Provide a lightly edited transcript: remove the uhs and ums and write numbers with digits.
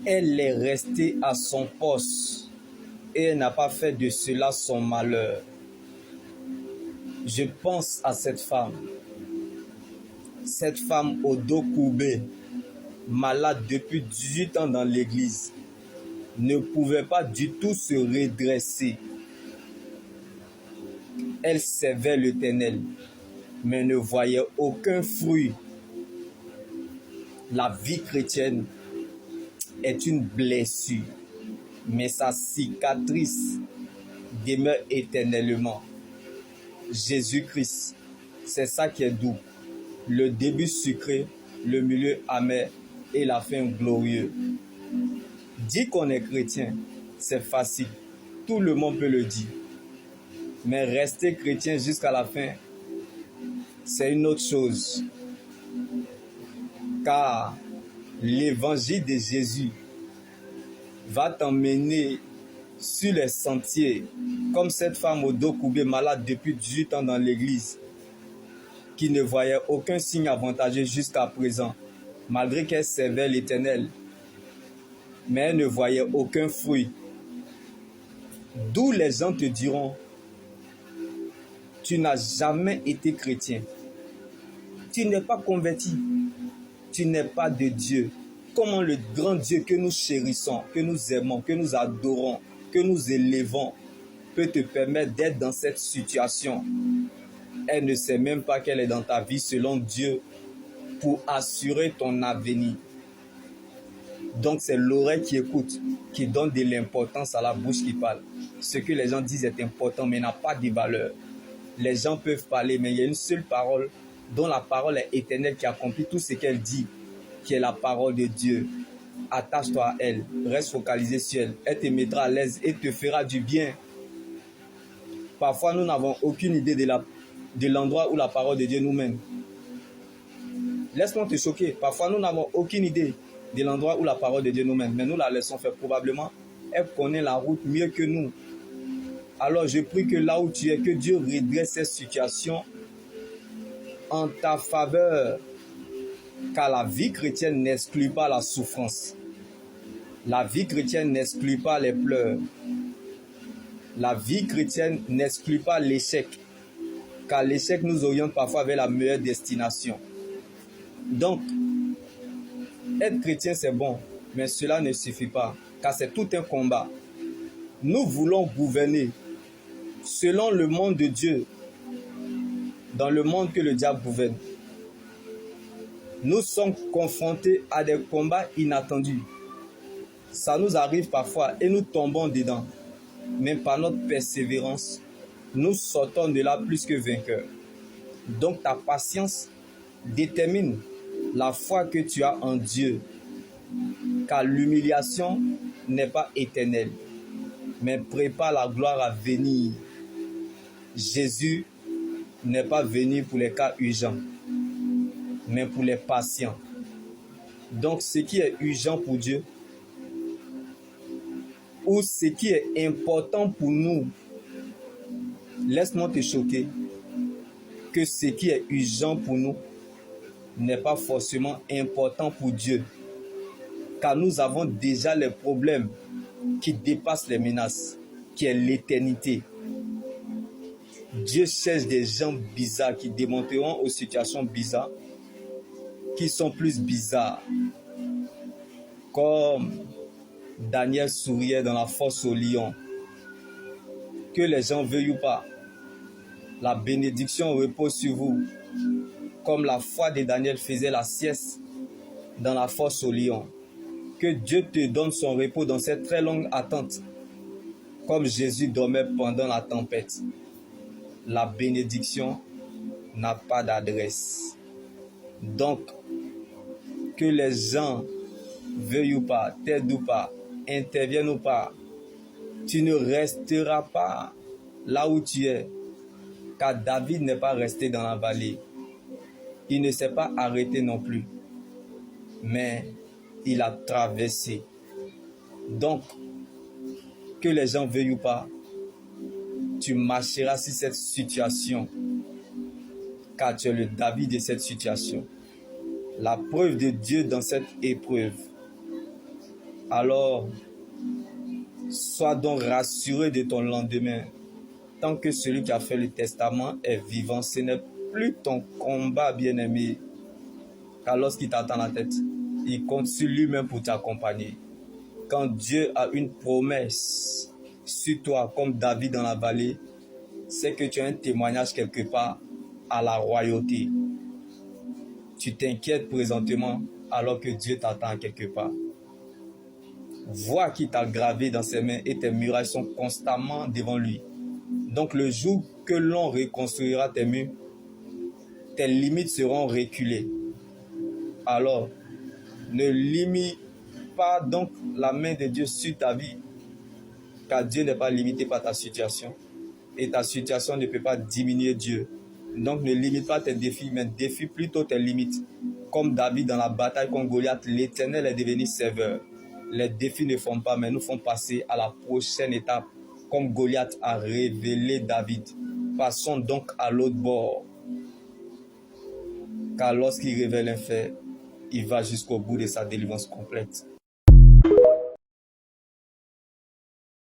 Elle est restée à son poste et elle n'a pas fait de cela son malheur. Je pense à cette femme au dos courbé, malade depuis 18 ans dans l'église, ne pouvait pas du tout se redresser. Elle servait l'Éternel, mais ne voyait aucun fruit. La vie chrétienne est une blessure, mais sa cicatrice demeure éternellement. Jésus-Christ, c'est ça qui est doux. Le début sucré, le milieu amer et la fin glorieux. Dire qu'on est chrétien, c'est facile. Tout le monde peut le dire. Mais rester chrétien jusqu'à la fin, c'est une autre chose. Car l'évangile de Jésus va t'emmener sur les sentiers, comme cette femme au dos courbé malade depuis 18 ans dans l'église, qui ne voyait aucun signe avantageux jusqu'à présent, malgré qu'elle servait l'Éternel, mais elle ne voyait aucun fruit. D'où les gens te diront, tu n'as jamais été chrétien, tu n'es pas converti, tu n'es pas de Dieu. Comment le grand Dieu que nous chérissons, que nous aimons, que nous adorons, que nous élevons, peut te permettre d'être dans cette situation? Elle ne sait même pas qu'elle est dans ta vie selon Dieu pour assurer ton avenir. Donc c'est l'oreille qui écoute, qui donne de l'importance à la bouche qui parle. Ce que les gens disent est important mais n'a pas de valeur. Les gens peuvent parler, mais il y a une seule parole dont la parole est éternelle qui accomplit tout ce qu'elle dit, qui est la parole de Dieu. Attache-toi à elle, reste focalisé sur elle. Elle te mettra à l'aise et te fera du bien. Parfois, nous n'avons aucune idée de l'endroit où la parole de Dieu nous mène. Laisse-moi te choquer. Parfois, nous n'avons aucune idée de l'endroit où la parole de Dieu nous mène. Mais nous la laissons faire. Probablement, elle connaît la route mieux que nous. Alors, je prie que là où tu es, que Dieu redresse cette situation en ta faveur. Car la vie chrétienne n'exclut pas la souffrance. La vie chrétienne n'exclut pas les pleurs. La vie chrétienne n'exclut pas l'échec. Car l'échec nous oriente parfois vers la meilleure destination. Donc, être chrétien c'est bon, mais cela ne suffit pas, car c'est tout un combat. Nous voulons gouverner selon le monde de Dieu, dans le monde que le diable gouverne. Nous sommes confrontés à des combats inattendus. Ça nous arrive parfois et nous tombons dedans. Mais par notre persévérance, nous sortons de là plus que vainqueurs. Donc ta patience détermine la foi que tu as en Dieu. Car l'humiliation n'est pas éternelle, mais prépare la gloire à venir. Jésus n'est pas venu pour les cas urgents, mais pour les patients. Donc ce qui est urgent pour Dieu, ou ce qui est important pour nous, laisse-moi te choquer, que ce qui est urgent pour nous n'est pas forcément important pour Dieu. Car nous avons déjà les problèmes qui dépassent les menaces, qui est l'éternité. Dieu cherche des gens bizarres qui démontreront aux situations bizarres, qui sont plus bizarres. Comme Daniel souriait dans la fosse au lion. Que les gens veuillent ou pas, la bénédiction repose sur vous. Comme la foi de Daniel faisait la sieste dans la fosse au lion. Que Dieu te donne son repos dans cette très longue attente. Comme Jésus dormait pendant la tempête. La bénédiction n'a pas d'adresse. Donc, que les gens veuillent ou pas, t'aident ou pas, interviennent ou pas, tu ne resteras pas là où tu es. Car David n'est pas resté dans la vallée. Il ne s'est pas arrêté non plus. Mais il a traversé. Donc, que les gens veuillent ou pas, tu marcheras sur cette situation. Car tu es le David de cette situation. La preuve de Dieu dans cette épreuve. Alors, sois donc rassuré de ton lendemain. Tant que celui qui a fait le testament est vivant, ce n'est plus ton combat, bien-aimé. Car lorsqu'il t'attend la tête, il compte sur lui-même pour t'accompagner. Quand Dieu a une promesse sur toi, comme David dans la vallée, c'est que tu as un témoignage quelque part à la royauté. Tu t'inquiètes présentement alors que Dieu t'attend quelque part. Vois qu'il t'a gravé dans ses mains et tes murailles sont constamment devant lui. Donc le jour que l'on reconstruira tes murs, tes limites seront reculées. Alors, ne limite pas donc la main de Dieu sur ta vie, car Dieu n'est pas limité par ta situation. Et ta situation ne peut pas diminuer Dieu. Donc ne limite pas tes défis, mais défie plutôt tes limites. Comme David dans la bataille contre Goliath, l'Éternel est devenu serveur. Les défis ne font pas, mais nous font passer à la prochaine étape, comme Goliath a révélé David. Passons donc à l'autre bord. Car lorsqu'il révèle un fait, il va jusqu'au bout de sa délivrance complète.